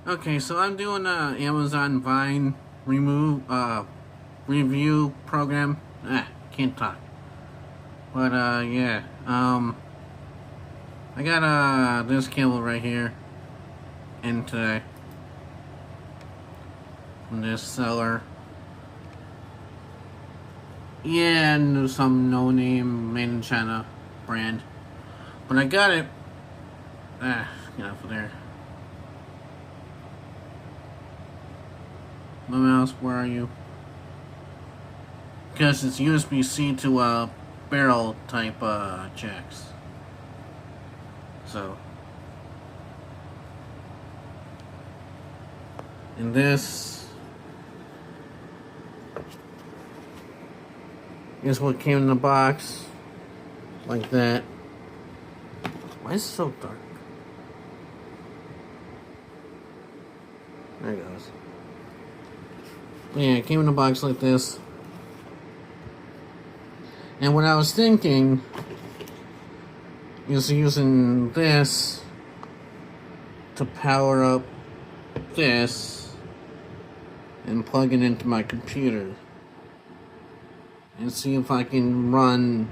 Okay, so I'm doing a Amazon Vine review program. Can't talk. But yeah. I got this cable right here in today from this seller. Yeah, and some no-name made in China brand. But I got it. Get off of there. My mouse, where are you? Because it's USB-C to barrel type jacks. So, and this is what came in the box, like that. Why is it so dark? There it goes. Yeah, it came in a box like this. And what I was thinking is using this to power up this and plug it into my computer and see if I can run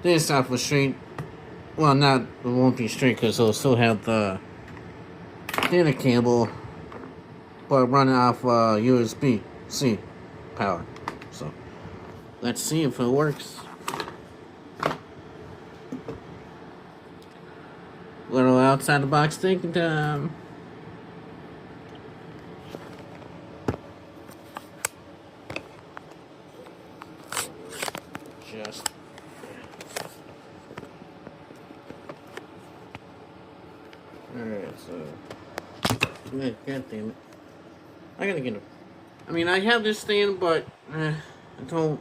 this off a straight, well, not, it won't be straight because it'll still have the data cable, but run it off USB-C power. So let's see if it works. Little outside the box thinking time. Just alright, so God damn it. I gotta get it. I mean, I have this stand, but I don't.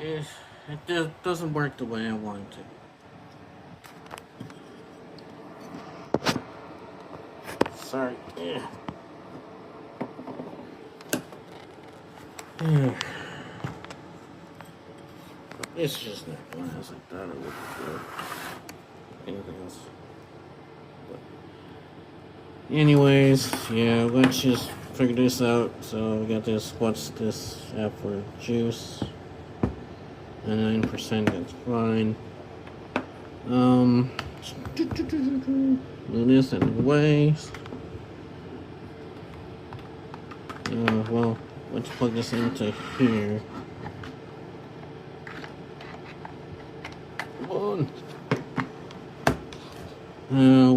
It doesn't work the way I want it to. Sorry. Yeah. It's just not going as I thought it would before anything else. But anyways, yeah, let's just figure this out. So we got this. What's this app for? Juice. 9%. That's fine. Move this out of the way. Well, let's plug this into here. Come on.